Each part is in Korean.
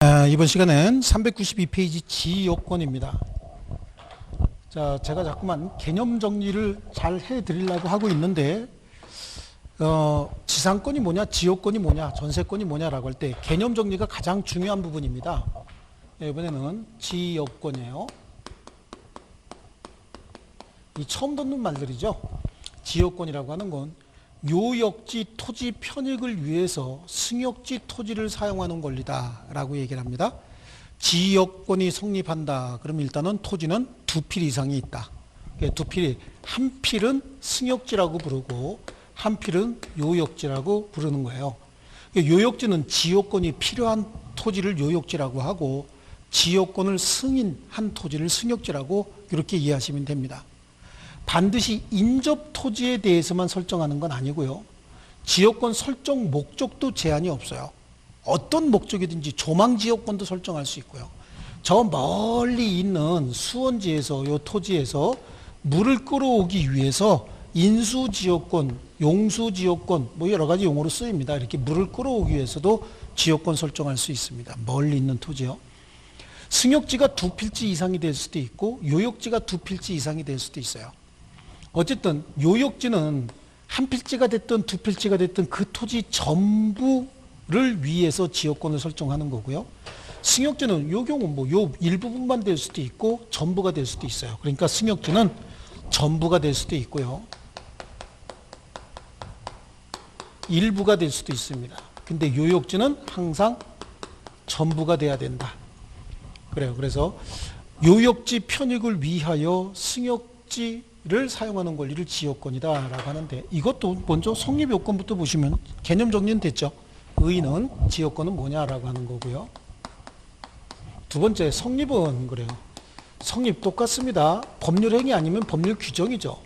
이번 시간은 392페이지 지요건입니다. 자, 제가 자꾸만 개념 정리를 잘 해드리려고 하고 있는데, 지상권이 뭐냐, 지요건이 뭐냐, 전세권이 뭐냐라고 할 때 개념 정리가 가장 중요한 부분입니다. 이번에는 지요건이에요. 이 처음 듣는 말들이죠. 지요건이라고 하는 건 요역지 토지 편익을 위해서 승역지 토지를 사용하는 권리다 라고 얘기를 합니다. 지역권이 성립한다. 그럼 일단은 토지는 두 필 이상이 있다. 두 필이, 한 필은 승역지라고 부르고 한 필은 요역지라고 부르는 거예요. 요역지는 지역권이 필요한 토지를 요역지라고 하고, 지역권을 승인한 토지를 승역지라고 이렇게 이해하시면 됩니다. 반드시 인접 토지에 대해서만 설정하는 건 아니고요. 지역권 설정 목적도 제한이 없어요. 어떤 목적이든지 조망지역권도 설정할 수 있고요. 저 멀리 있는 수원지에서, 요 토지에서 물을 끌어오기 위해서 인수지역권, 용수지역권, 뭐 여러 가지 용어로 쓰입니다. 이렇게 물을 끌어오기 위해서도 지역권 설정할 수 있습니다. 멀리 있는 토지요. 승역지가 두 필지 이상이 될 수도 있고 요역지가 두 필지 이상이 될 수도 있어요. 어쨌든 요역지는 한 필지가 됐든 두 필지가 됐든 그 토지 전부를 위해서 지역권을 설정하는 거고요. 승역지는 요 경우 뭐 요 일부분만 될 수도 있고 전부가 될 수도 있어요. 그러니까 승역지는 전부가 될 수도 있고요. 일부가 될 수도 있습니다. 근데 요역지는 항상 전부가 돼야 된다. 그래요. 그래서 요역지 편익을 위하여 승역지를 사용하는 권리를 지역권이다라고 하는데, 이것도 먼저 성립요건부터 보시면 개념 정리는 됐죠. 의의는 지역권은 뭐냐라고 하는 거고요. 두 번째, 성립은 그래요. 성립 똑같습니다. 법률행위 아니면 법률 규정이죠.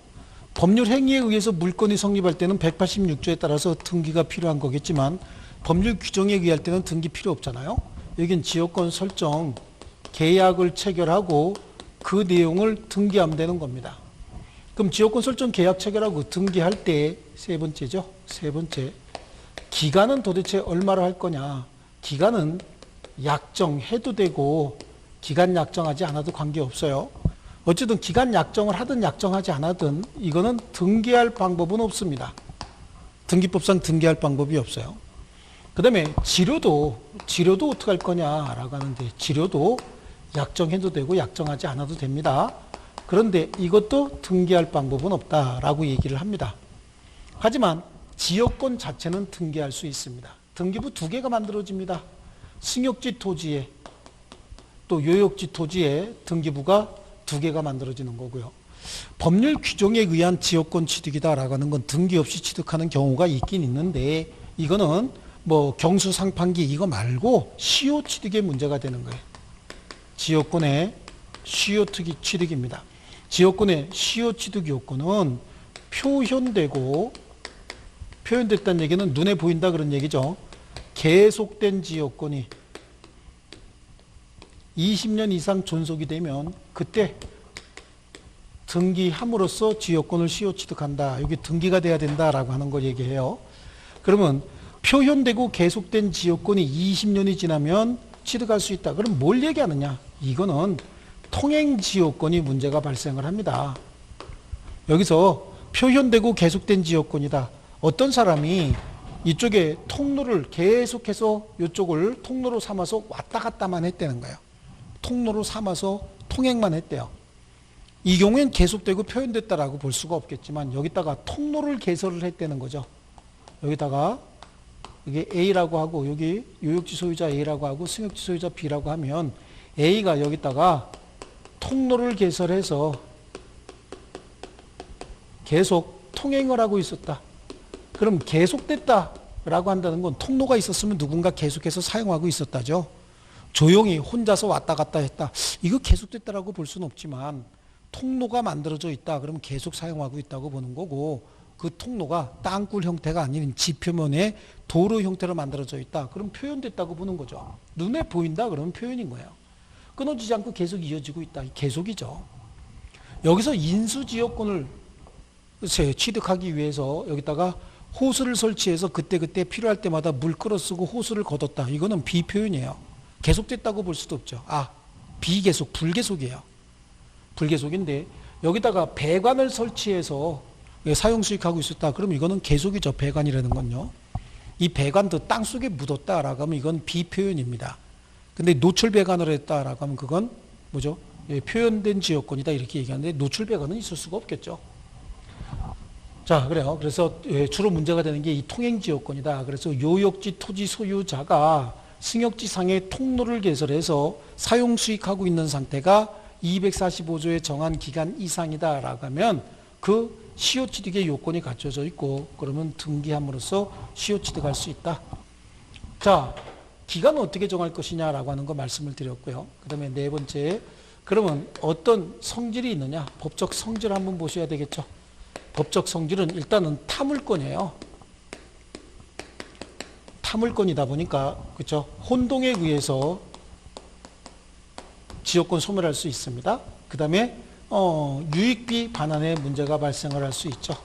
법률행위에 의해서 물건이 성립할 때는 186조에 따라서 등기가 필요한 거겠지만, 법률 규정에 의할 때는 등기 필요 없잖아요. 여긴 지역권 설정, 계약을 체결하고 그 내용을 등기하면 되는 겁니다. 그럼 지역권 설정 계약 체결하고 등기할 때 세 번째죠. 세 번째, 기간은 도대체 얼마로 할 거냐. 기간은 약정해도 되고 기간 약정하지 않아도 관계없어요. 어쨌든 기간 약정을 하든 약정하지 않아든 이거는 등기할 방법은 없습니다. 등기법상 등기할 방법이 없어요. 그 다음에 지료도 어떻게 할 거냐라고 하는데, 지료도 약정해도 되고 약정하지 않아도 됩니다. 그런데 이것도 등기할 방법은 없다라고 얘기를 합니다. 하지만 지역권 자체는 등기할 수 있습니다. 등기부 두 개가 만들어집니다. 승역지 토지에 또 요역지 토지에 등기부가 두 개가 만들어지는 거고요. 법률 규정에 의한 지역권 취득이다라고 하는 건 등기 없이 취득하는 경우가 있긴 있는데, 이거는 뭐 경수상판기 이거 말고 시효 취득의 문제가 되는 거예요. 지역권의 시효 취득입니다. 지역권의 시효 취득 요건은 표현됐다는 얘기는 눈에 보인다 그런 얘기죠. 계속된 지역권이 20년 이상 존속이 되면 그때 등기함으로써 지역권을 시효 취득한다. 여기 등기가 돼야 된다라고 하는 걸 얘기해요. 그러면 표현되고 계속된 지역권이 20년이 지나면 취득할 수 있다. 그럼 뭘 얘기하느냐? 이거는 통행지역권이 문제가 발생을 합니다. 여기서 표현되고 계속된 지역권이다. 어떤 사람이 이쪽에 통로를 계속해서 이쪽을 통로로 삼아서 왔다 갔다만 했다는 거예요. 통로로 삼아서 통행만 했대요. 이 경우엔 계속되고 표현됐다라고 볼 수가 없겠지만, 여기다가 통로를 개설을 했다는 거죠. 여기다가 이게 A라고 하고 여기 요역지 소유자 A라고 하고 승역지 소유자 B라고 하면, A가 여기다가 통로를 개설해서 계속 통행을 하고 있었다. 그럼 계속됐다라고 한다는 건 통로가 있었으면 누군가 계속해서 사용하고 있었다죠. 조용히 혼자서 왔다 갔다 했다. 이거 계속됐다라고 볼 수는 없지만, 통로가 만들어져 있다. 그러면 계속 사용하고 있다고 보는 거고, 그 통로가 땅굴 형태가 아닌 지표면에 도로 형태로 만들어져 있다. 그럼 표현됐다고 보는 거죠. 눈에 보인다 그러면 표현인 거예요. 끊어지지 않고 계속 이어지고 있다. 계속이죠. 여기서 인수지역권을 취득하기 위해서 여기다가 호수를 설치해서 그때그때 필요할 때마다 물 끌어 쓰고 호수를 걷었다. 이거는 비표현이에요. 계속됐다고 볼 수도 없죠. 비계속, 불계속이에요. 불계속인데 여기다가 배관을 설치해서 사용수익하고 있었다. 그럼 이거는 계속이죠. 배관이라는 건요. 이 배관도 땅속에 묻었다라고 하면 이건 비표현입니다. 근데 노출 배관을 했다라고 하면 그건 뭐죠? 표현된 지역권이다 이렇게 얘기하는데 노출 배관은 있을 수가 없겠죠. 자, 그래요. 그래서 주로 문제가 되는 게 이 통행지역권이다. 그래서 요역지 토지 소유자가 승역지상의 통로를 개설해서 사용수익하고 있는 상태가 245조에 정한 기간 이상이다라고 하면 그 시효취득의 요건이 갖춰져 있고 그러면 등기함으로써 시효취득할 수 있다. 자, 기간은 어떻게 정할 것이냐라고 하는 거 말씀을 드렸고요. 그 다음에 네 번째, 그러면 어떤 성질이 있느냐? 법적 성질을 한번 보셔야 되겠죠. 법적 성질은 일단은 타물권이에요. 타물권이다 보니까 그렇죠. 혼동에 의해서 지역권 소멸할 수 있습니다. 그 다음에 유익비 반환의 문제가 발생을 할 수 있죠.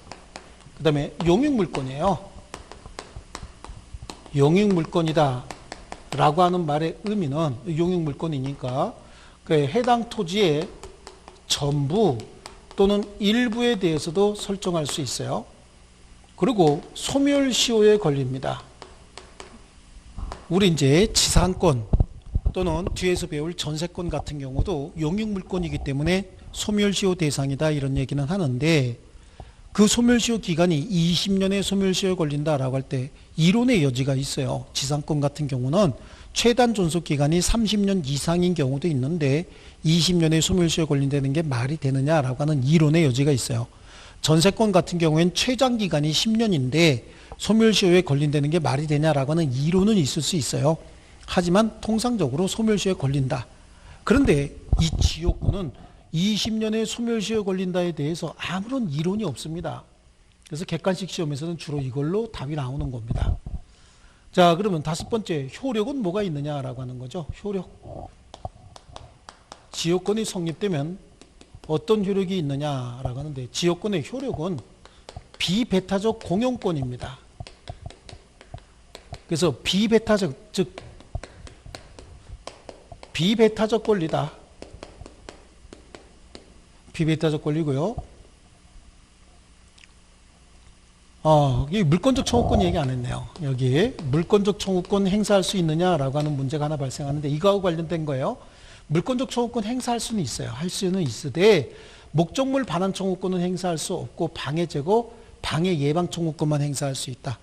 그 다음에 용익물권이에요. 용익물권이다 라고 하는 말의 의미는 용익물권이니까 그 해당 토지의 전부 또는 일부에 대해서도 설정할 수 있어요. 그리고 소멸시효에 걸립니다. 우리 이제 지상권 또는 뒤에서 배울 전세권 같은 경우도 용익물권이기 때문에 소멸시효 대상이다 이런 얘기는 하는데 그 소멸시효 기간이 20년의 소멸시효에 걸린다라고 할 때 이론의 여지가 있어요. 지상권 같은 경우는 최단 존속 기간이 30년 이상인 경우도 있는데 20년의 소멸시효에 걸린다는 게 말이 되느냐라고 하는 이론의 여지가 있어요. 전세권 같은 경우엔 최장 기간이 10년인데 소멸시효에 걸린다는 게 말이 되냐라고 하는 이론은 있을 수 있어요. 하지만 통상적으로 소멸시효에 걸린다. 그런데 이 지역권은 20년의 소멸시효에 걸린다에 대해서 아무런 이론이 없습니다. 그래서 객관식 시험에서는 주로 이걸로 답이 나오는 겁니다. 자, 그러면 다섯 번째, 효력은 뭐가 있느냐라고 하는 거죠. 효력. 지역권이 성립되면 어떤 효력이 있느냐라고 하는데 지역권의 효력은 비배타적 공용권입니다. 그래서 비배타적, 즉 비배타적 권리다. 비배타적 권리고요. 여기 물권적 청구권 얘기 안 했네요. 여기 물권적 청구권 행사할 수 있느냐라고 하는 문제가 하나 발생하는데 이거하고 관련된 거예요. 물권적 청구권 행사할 수는 있어요. 할 수는 있으되 목적물 반환 청구권은 행사할 수 없고 방해 제거, 방해 예방 청구권만 행사할 수 있다.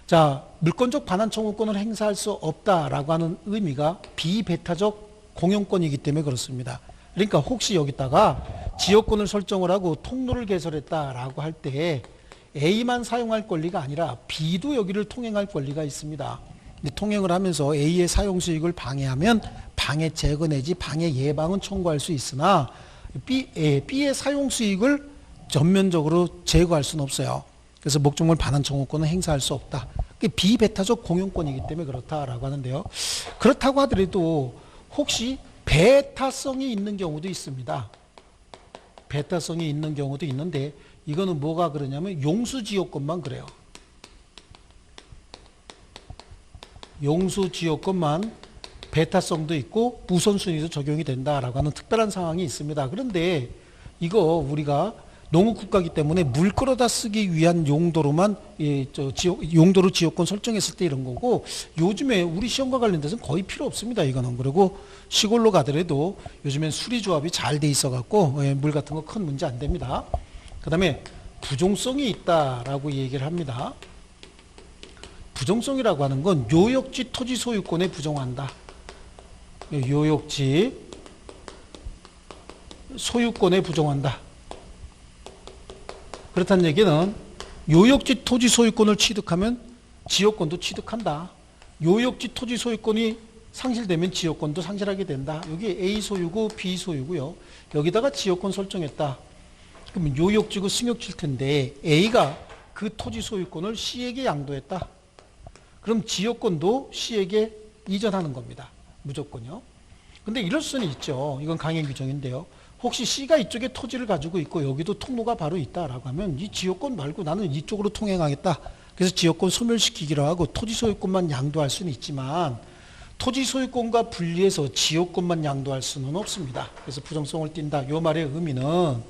자, 물권적 반환 청구권을 행사할 수 없다라고 하는 의미가 비배타적 공용권이기 때문에 그렇습니다. 그러니까 혹시 여기다가 지역권을 설정을 하고 통로를 개설했다라고 할 때 A만 사용할 권리가 아니라 B도 여기를 통행할 권리가 있습니다. 근데 통행을 하면서 A의 사용 수익을 방해하면 방해 제거 내지 방해 예방은 청구할 수 있으나 B의 사용 수익을 전면적으로 제거할 수는 없어요. 그래서 목적물 반환 청구권은 행사할 수 없다. 비배타적 공용권이기 때문에 그렇다라고 하는데요. 그렇다고 하더라도 혹시 배타성이 있는 경우도 있습니다. 배타성이 있는 경우도 있는데 이거는 뭐가 그러냐면 용수지역권만 그래요. 용수지역권만 배타성도 있고 우선순위도 적용이 된다라고 하는 특별한 상황이 있습니다. 그런데 이거 우리가 농업국가이기 때문에 물 끌어다 쓰기 위한 용도로만 용도로 지역권 설정했을 때 이런 거고 요즘에 우리 시험과 관련돼서는 거의 필요 없습니다. 이거는. 그리고 시골로 가더라도 요즘엔 수리조합이 잘 돼 있어 갖고 물 같은 거 큰 문제 안 됩니다. 그 다음에 부종성이 있다라고 얘기를 합니다. 부종성이라고 하는 건 요역지 토지 소유권에 부종한다. 요역지 소유권에 부종한다. 그렇다는 얘기는 요역지 토지 소유권을 취득하면 지역권도 취득한다. 요역지 토지 소유권이 상실되면 지역권도 상실하게 된다. 여기 A 소유고 B 소유고요. 여기다가 지역권 설정했다. 그러면 요역지고 승역지일 텐데 A가 그 토지 소유권을 C에게 양도했다. 그럼 지역권도 C에게 이전하는 겁니다. 무조건요. 근데 이럴 수는 있죠. 이건 강행 규정인데요. 혹시 C가 이쪽에 토지를 가지고 있고 여기도 통로가 바로 있다라고 하면 이 지역권 말고 나는 이쪽으로 통행하겠다. 그래서 지역권 소멸시키기로 하고 토지 소유권만 양도할 수는 있지만 토지 소유권과 분리해서 지역권만 양도할 수는 없습니다. 그래서 부정성을 띈다. 이 말의 의미는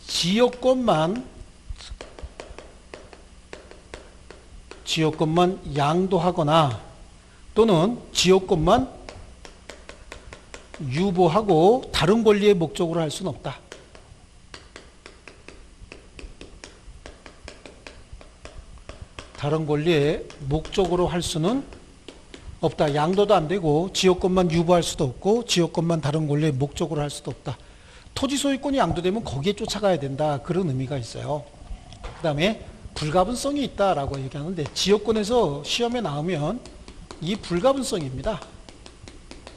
지역권만 양도하거나 또는 지역권만 유보하고 다른 권리의 목적으로 할 수는 없다. 다른 권리의 목적으로 할 수는 없다. 양도도 안 되고 지역권만 유보할 수도 없고 지역권만 다른 권리의 목적으로 할 수도 없다. 토지 소유권이 양도되면 거기에 쫓아가야 된다. 그런 의미가 있어요. 그 다음에 불가분성이 있다라고 얘기하는데 지역권에서 시험에 나오면 이 불가분성입니다.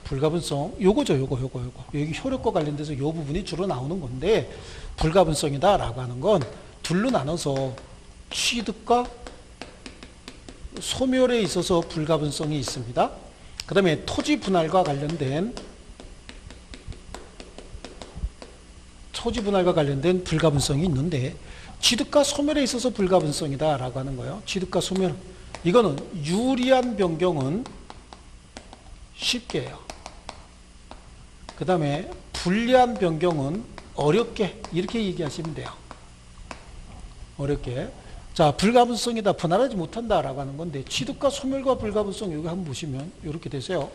불가분성 요거죠. 요거 여기 효력과 관련돼서 요 부분이 주로 나오는 건데 불가분성이다라고 하는 건 둘로 나눠서 취득과 소멸에 있어서 불가분성이 있습니다. 그 다음에 토지 분할과 관련된 불가분성이 있는데 취득과 소멸에 있어서 불가분성이다 라고 하는 거예요. 취득과 소멸, 이거는 유리한 변경은 쉽게 해요. 그 다음에 불리한 변경은 어렵게, 이렇게 얘기하시면 돼요. 어렵게. 자, 불가분성이다, 분할하지 못한다 라고 하는 건데 취득과 소멸과 불가분성 여기 한번 보시면 이렇게 되세요.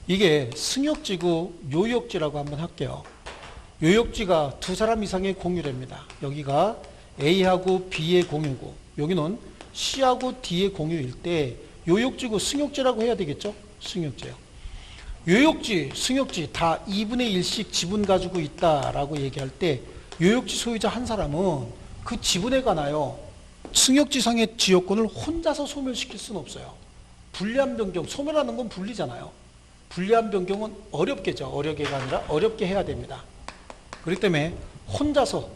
이게 승역지구 요역지라고 한번 할게요. 요역지가 두 사람 이상의 공유랍니다. 여기가 A하고 B의 공유고 여기는 C하고 D의 공유일 때 요역지고 승역지라고 해야 되겠죠? 승역지요. 요역지, 승역지 다 2분의 1씩 지분 가지고 있다라고 얘기할 때 요역지 소유자 한 사람은 그 지분에 관하여 승역지상의 지역권을 혼자서 소멸시킬 수는 없어요. 불리한 변경, 소멸하는 건 분리잖아요. 불리한 변경은 어렵게죠. 어렵게가 아니라 어렵게 해야 됩니다. 그렇기 때문에 혼자서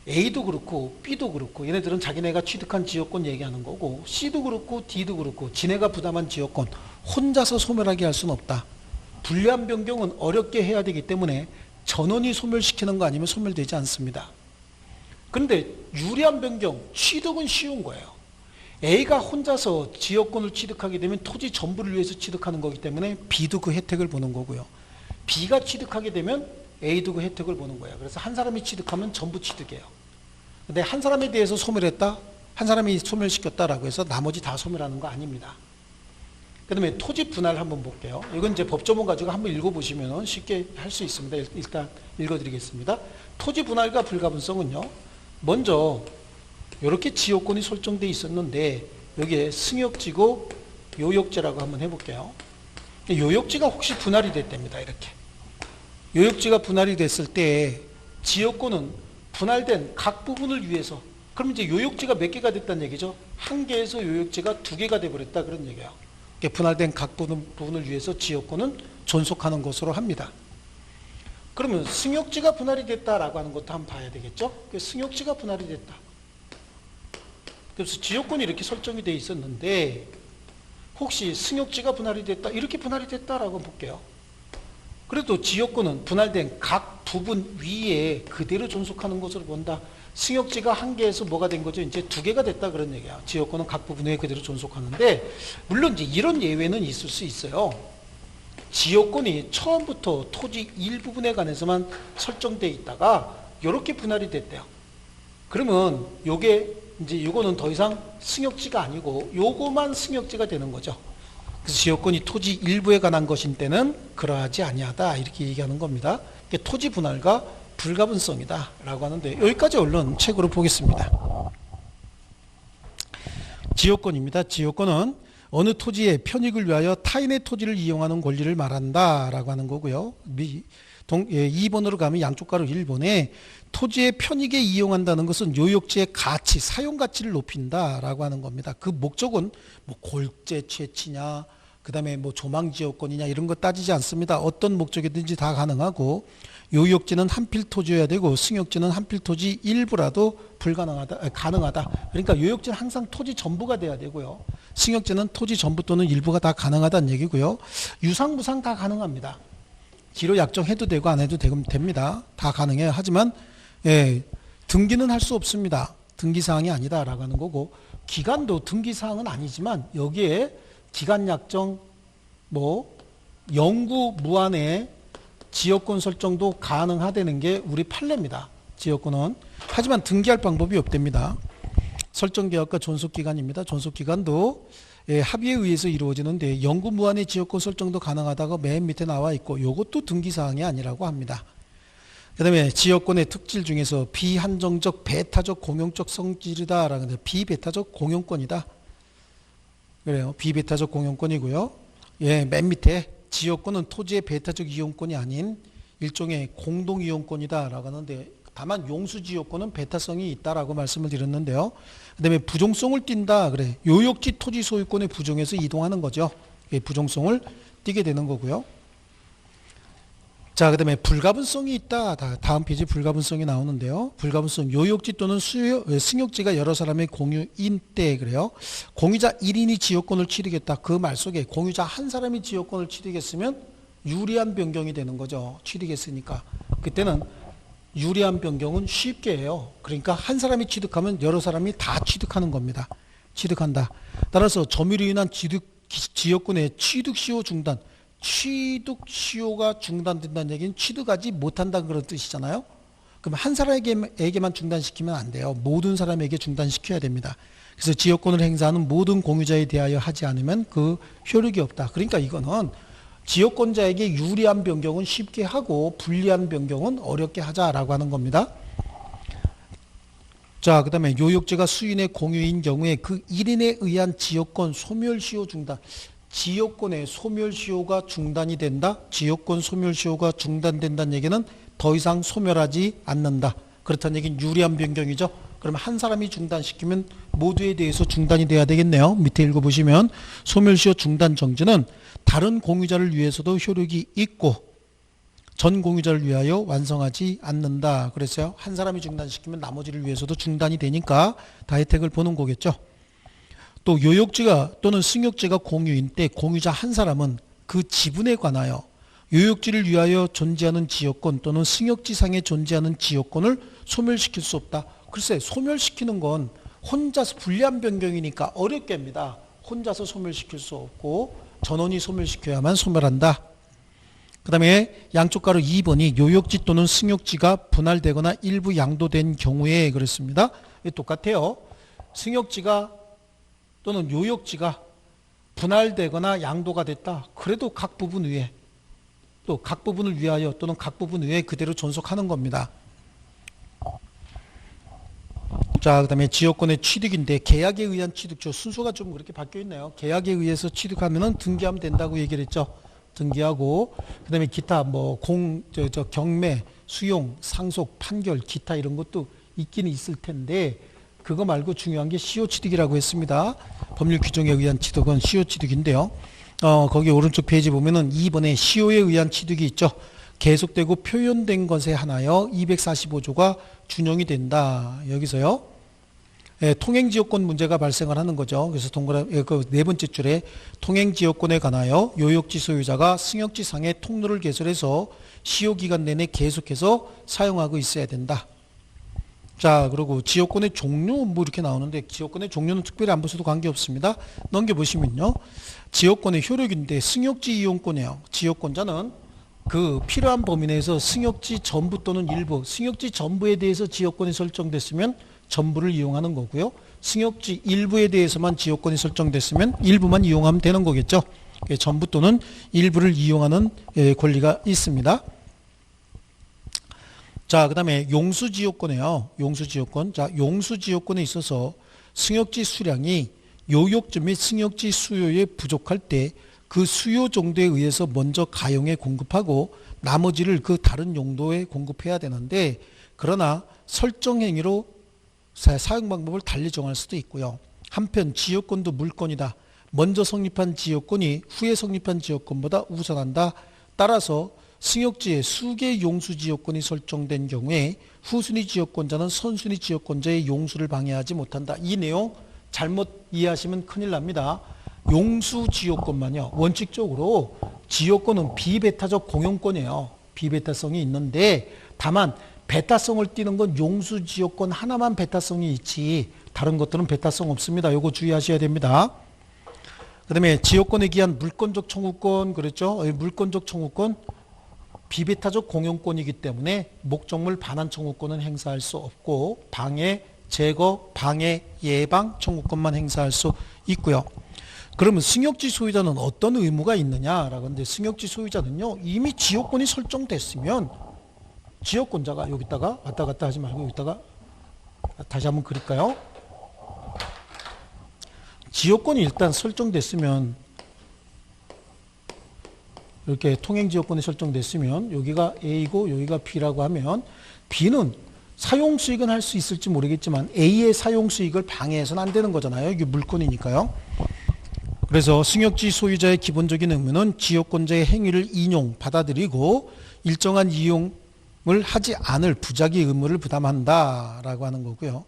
A도 그렇고 B도 그렇고 얘네들은 자기네가 취득한 지역권 얘기하는 거고 C도 그렇고 D도 그렇고 지네가 부담한 지역권 혼자서 소멸하게 할 수는 없다. 불리한 변경은 어렵게 해야 되기 때문에 전원이 소멸시키는 거 아니면 소멸되지 않습니다. 그런데 유리한 변경, 취득은 쉬운 거예요. A가 혼자서 지역권을 취득하게 되면 토지 전부를 위해서 취득하는 거기 때문에 B도 그 혜택을 보는 거고요. B가 취득하게 되면 A도 그 혜택을 보는 거예요. 그래서 한 사람이 취득하면 전부 취득해요. 근데 한 사람에 대해서 소멸했다, 한 사람이 소멸시켰다라고 해서 나머지 다 소멸하는 거 아닙니다. 그 다음에 토지 분할 한번 볼게요. 이건 이제 법조문 가지고 한번 읽어보시면 쉽게 할 수 있습니다. 일단 읽어드리겠습니다. 토지 분할과 불가분성은요, 먼저 이렇게 지역권이 설정되어 있었는데 여기에 승역지고 요역지라고 한번 해볼게요. 요역지가 혹시 분할이 됐답니다. 이렇게 요역지가 분할이 됐을 때 지역권은 분할된 각 부분을 위해서, 그럼 이제 요역지가 몇 개가 됐다는 얘기죠? 한 개에서 요역지가 두 개가 돼버렸다 그런 얘기예요. 분할된 각 부분을 위해서 지역권은 존속하는 것으로 합니다. 그러면 승역지가 분할이 됐다라고 하는 것도 한번 봐야 되겠죠? 승역지가 분할이 됐다. 그래서 지역권이 이렇게 설정이 되어 있었는데 혹시 승역지가 분할이 됐다, 이렇게 분할이 됐다라고 볼게요. 그래도 지역권은 분할된 각 부분 위에 그대로 존속하는 것으로 본다. 승역지가 한 개에서 뭐가 된 거죠? 이제 두 개가 됐다 그런 얘기야. 지역권은 각 부분 위에 그대로 존속하는데 물론 이제 이런 예외는 있을 수 있어요. 지역권이 처음부터 토지 일부분에 관해서만 설정되어 있다가 이렇게 분할이 됐대요. 그러면 요거는 더 이상 승역지가 아니고 요거만 승역지가 되는 거죠. 그래서 지역권이 토지 일부에 관한 것인 때는 그러하지 아니하다 이렇게 얘기하는 겁니다. 토지 분할과 불가분성이다 라고 하는데 여기까지 얼른 책으로 보겠습니다. 지역권입니다. 지역권은 어느 토지의 편익을 위하여 타인의 토지를 이용하는 권리를 말한다 라고 하는 거고요. 2번으로 가면 양쪽 가로 1번에 토지의 편익에 이용한다는 것은 요역지의 가치, 사용 가치를 높인다 라고 하는 겁니다. 그 목적은 뭐 골재 채취냐, 그 다음에 뭐 조망지역권이냐 이런 거 따지지 않습니다. 어떤 목적이든지 다 가능하고 요역지는 한필 토지여야 되고 승역지는 한필 토지 일부라도 가능하다. 그러니까 요역지는 항상 토지 전부가 돼야 되고요. 승역지는 토지 전부 또는 일부가 다 가능하다는 얘기고요. 유상, 무상 다 가능합니다. 기로 약정해도 되고 안 해도 됩니다. 다 가능해요. 하지만 등기는 할 수 없습니다. 등기사항이 아니다라고 하는 거고 기간도 등기사항은 아니지만 여기에 기간 약정, 영구 무한의 지역권 설정도 가능하다는 게 우리 판례입니다. 지역권은. 하지만 등기할 방법이 없답니다. 설정계약과 존속기간입니다. 존속기간도 합의에 의해서 이루어지는데 영구 무한의 지역권 설정도 가능하다고 맨 밑에 나와 있고 이것도 등기사항이 아니라고 합니다. 그 다음에 지역권의 특질 중에서 비한정적 배타적 공용적 성질이다 라는데 비배타적 공용권이다. 그래요. 비배타적 공용권이고요. 맨 밑에 지역권은 토지의 배타적 이용권이 아닌 일종의 공동 이용권이다 라고 하는데 다만 용수지역권은 배타성이 있다라고 말씀을 드렸는데요. 그 다음에 부종성을 띈다. 그래. 요역지 토지 소유권의 부종에서 이동하는 거죠. 부종성을 띠게 되는 거고요. 자, 그 다음에 불가분성이 있다. 다음 페이지 불가분성이 나오는데요. 불가분성, 요역지 또는 승역지가 여러 사람의 공유인 때, 그래요. 공유자 1인이 지역권을 취득했다. 그 말 속에 공유자 한 사람이 지역권을 취득했으면 유리한 변경이 되는 거죠. 취득했으니까. 그때는 유리한 변경은 쉽게 해요. 그러니까 한 사람이 취득하면 여러 사람이 다 취득하는 겁니다. 취득한다. 따라서 점유로 인한 지역권의 취득 시효 중단. 취득 시효가 중단된다는 얘기는 취득하지 못한다는 그런 뜻이잖아요. 그럼 한 사람에게만 중단시키면 안 돼요. 모든 사람에게 중단시켜야 됩니다. 그래서 지역권을 행사하는 모든 공유자에 대하여 하지 않으면 그 효력이 없다. 그러니까 이거는 지역권자에게 유리한 변경은 쉽게 하고 불리한 변경은 어렵게 하자라고 하는 겁니다. 자, 그 다음에 요역지가 수인의 공유인 경우에 그 1인에 의한 지역권 소멸시효 중단. 지역권의 소멸시효가 중단이 된다. 지역권 소멸시효가 중단된다는 얘기는 더 이상 소멸하지 않는다. 그렇다는 얘기는 유리한 변경이죠. 그러면 한 사람이 중단시키면 모두에 대해서 중단이 돼야 되겠네요. 밑에 읽어보시면 소멸시효 중단 정지는 다른 공유자를 위해서도 효력이 있고 전 공유자를 위하여 완성하지 않는다. 그래서요. 한 사람이 중단시키면 나머지를 위해서도 중단이 되니까 다 혜택을 보는 거겠죠. 또 요역지가 또는 승역지가 공유인 때 공유자 한 사람은 그 지분에 관하여 요역지를 위하여 존재하는 지역권 또는 승역지상에 존재하는 지역권을 소멸시킬 수 없다. 글쎄 소멸시키는 건 혼자서 불리한 변경이니까 어렵게 합니다. 혼자서 소멸시킬 수 없고 전원이 소멸시켜야만 소멸한다. 그 다음에 양쪽 가로 2번이 요역지 또는 승역지가 분할되거나 일부 양도된 경우에 그랬습니다. 똑같아요. 승역지가 또는 요역지가 분할되거나 양도가 됐다. 그래도 각 부분 위에 또 각 부분을 위하여 또는 각 부분 외에 그대로 존속하는 겁니다. 자, 그 다음에 지역권의 취득인데 계약에 의한 취득죠. 순서가 좀 그렇게 바뀌어 있네요. 계약에 의해서 취득하면은 등기하면 된다고 얘기를 했죠. 등기하고 그 다음에 기타 경매, 수용, 상속, 판결, 기타 이런 것도 있기는 있을 텐데 그거 말고 중요한 게 시효취득이라고 했습니다. 법률 규정에 의한 취득은 시효취득인데요. 거기 오른쪽 페이지 보면은 2번에 시효에 의한 취득이 있죠. 계속되고 표현된 것에 한하여 245조가 준용이 된다. 여기서요. 통행지역권 문제가 발생을 하는 거죠. 그래서 그 네 번째 줄에 통행지역권에 관하여 요역지 소유자가 승역지상의 통로를 개설해서 시효기간 내내 계속해서 사용하고 있어야 된다. 자, 그리고 지역권의 종류 뭐 이렇게 나오는데 지역권의 종류는 특별히 안 보셔도 관계없습니다. 넘겨보시면요. 지역권의 효력인데 승역지 이용권이에요. 지역권자는 그 필요한 범위 내에서 승역지 전부 또는 일부, 승역지 전부에 대해서 지역권이 설정됐으면 전부를 이용하는 거고요. 승역지 일부에 대해서만 지역권이 설정됐으면 일부만 이용하면 되는 거겠죠. 전부 또는 일부를 이용하는 권리가 있습니다. 자, 그 다음에 용수지역권이에요. 용수지역권. 자, 용수지역권에 있어서 승역지 수량이 요역지 및 승역지 수요에 부족할 때 그 수요 정도에 의해서 먼저 가용에 공급하고 나머지를 그 다른 용도에 공급해야 되는데 그러나 설정 행위로 사용 방법을 달리 정할 수도 있고요. 한편 지역권도 물권이다. 먼저 성립한 지역권이 후에 성립한 지역권보다 우선한다. 따라서 승역지에 수개 용수 지역권이 설정된 경우에 후순위 지역권자는 선순위 지역권자의 용수를 방해하지 못한다. 이 내용 잘못 이해하시면 큰일 납니다. 용수 지역권만요. 원칙적으로 지역권은 비배타적 공용권이에요. 비배타성이 있는데 다만 배타성을 띠는 건 용수 지역권 하나만 배타성이 있지 다른 것들은 배타성 없습니다. 요거 주의하셔야 됩니다. 그 다음에 지역권에 기한 물권적 청구권, 그랬죠? 물권적 청구권, 비배타적 공용권이기 때문에 목적물 반환 청구권은 행사할 수 없고 방해, 제거, 방해, 예방 청구권만 행사할 수 있고요. 그러면 승역지 소유자는 어떤 의무가 있느냐라고 하는데, 승역지 소유자는요, 이미 지역권이 설정됐으면 지역권자가 여기다가 왔다 갔다 하지 말고 여기다가 다시 한번 그릴까요? 지역권이 일단 설정됐으면, 이렇게 통행지역권이 설정됐으면 여기가 A고 여기가 B라고 하면 B는 사용수익은 할 수 있을지 모르겠지만 A의 사용수익을 방해해서는 안 되는 거잖아요. 이게 물권이니까요. 그래서 승역지 소유자의 기본적인 의무는 지역권자의 행위를 인용, 받아들이고 일정한 이용을 하지 않을 부작위 의무를 부담한다라고 하는 거고요.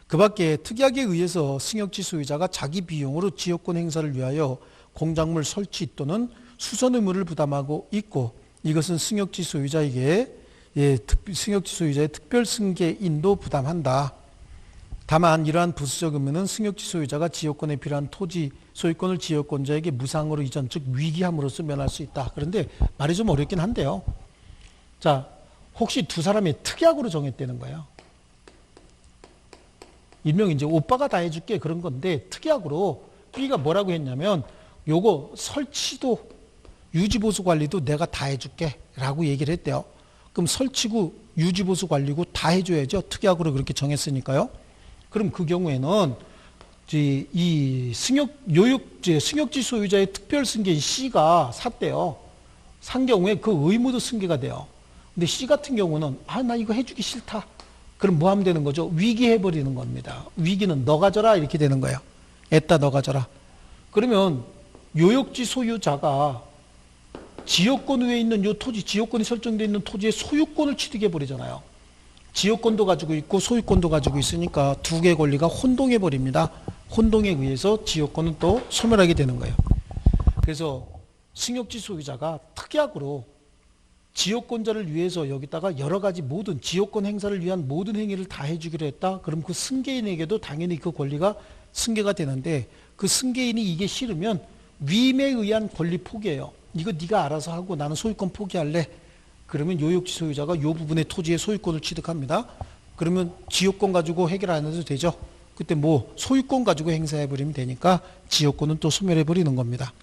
그 밖에 특약에 의해서 승역지 소유자가 자기 비용으로 지역권 행사를 위하여 공작물 설치 또는 수선 의무를 부담하고 있고, 이것은 승역지 소유자에게 승역지 소유자의 특별 승계인도 부담한다. 다만 이러한 부수적 의무는 승역지 소유자가 지역권에 필요한 토지 소유권을 지역권자에게 무상으로 이전, 즉 위기함으로써 면할 수 있다. 그런데 말이 좀 어렵긴 한데요. 자, 혹시 두 사람이 특약으로 정했다는 거예요. 일명 이제 오빠가 다 해줄게 그런 건데, 특약으로 B가 뭐라고 했냐면 요거 설치도 유지보수 관리도 내가 다 해줄게 라고 얘기를 했대요. 그럼 설치고 유지보수 관리고 다 해줘야죠. 특약으로 그렇게 정했으니까요. 그럼 그 경우에는 이 승역지 소유자의 특별 승계인 C가 샀대요. 산 경우에 그 의무도 승계가 돼요. 근데 C 같은 경우는 나 이거 해주기 싫다. 그럼 뭐 하면 되는 거죠? 위기해버리는 겁니다. 위기는 너 가져라 이렇게 되는 거예요. 애따 너 가져라. 그러면 요역지 소유자가 지역권 위에 있는 요 토지, 지역권이 설정되어 있는 토지의 소유권을 취득해 버리잖아요. 지역권도 가지고 있고 소유권도 가지고 있으니까 두 개의 권리가 혼동해 버립니다. 혼동에 의해서 지역권은 또 소멸하게 되는 거예요. 그래서 승역지 소유자가 특약으로 지역권자를 위해서 여기다가 여러 가지 모든 지역권 행사를 위한 모든 행위를 다 해주기로 했다. 그럼 그 승계인에게도 당연히 그 권리가 승계가 되는데, 그 승계인이 이게 싫으면 위임에 의한 권리 포기예요. 이거 네가 알아서 하고 나는 소유권 포기할래. 그러면 요역지 소유자가 이 부분의 토지의 소유권을 취득합니다. 그러면 지역권 가지고 해결 안 해도 되죠. 그때 뭐 소유권 가지고 행사해버리면 되니까 지역권은 또 소멸해버리는 겁니다.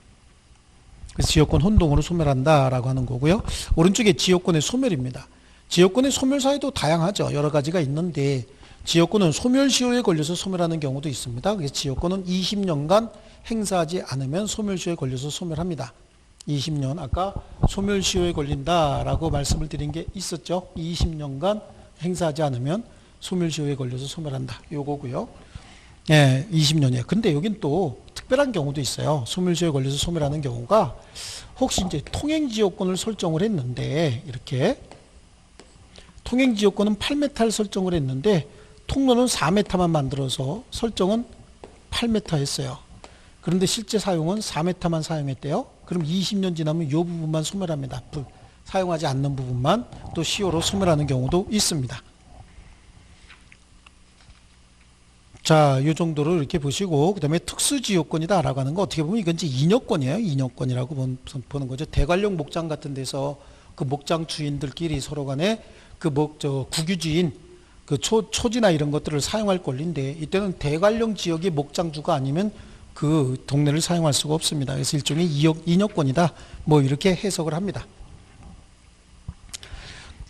그래서 지역권 혼동으로 소멸한다라고 하는 거고요. 오른쪽에 지역권의 소멸입니다. 지역권의 소멸 사유도 다양하죠. 여러 가지가 있는데 지역권은 소멸시효에 걸려서 소멸하는 경우도 있습니다. 그래서 지역권은 20년간 행사하지 않으면 소멸시효에 걸려서 소멸합니다. 20년, 아까 소멸시효에 걸린다라고 말씀을 드린 게 있었죠. 20년간 행사하지 않으면 소멸시효에 걸려서 소멸한다. 요거고요. 예, 20년이에요. 근데 여긴 또 특별한 경우도 있어요. 소멸시효에 걸려서 소멸하는 경우가, 혹시 이제 통행지역권을 설정을 했는데, 이렇게 통행지역권은 8m를 설정을 했는데 통로는 4m만 만들어서 설정은 8m 했어요. 그런데 실제 사용은 4m만 사용했대요. 그럼 20년 지나면 이 부분만 소멸합니다. 사용하지 않는 부분만 또 시효로 소멸하는 경우도 있습니다. 자, 이 정도로 이렇게 보시고, 그 다음에 특수지역권이다 라고 하는 거, 어떻게 보면 이건 이제 인여권이에요. 인여권이라고 보는 거죠. 대관령 목장 같은 데서 그 목장 주인들끼리 서로 간에 그 국유지인 그 초지나 이런 것들을 사용할 권리인데, 이때는 대관령 지역의 목장주가 아니면 그 동네를 사용할 수가 없습니다. 그래서 일종의 인여권이다. 뭐 이렇게 해석을 합니다.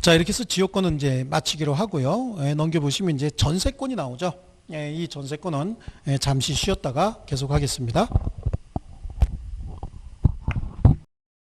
자, 이렇게 해서 지역권은 이제 마치기로 하고요. 넘겨보시면 이제 전세권이 나오죠. 이 전세권은 잠시 쉬었다가 계속 하겠습니다.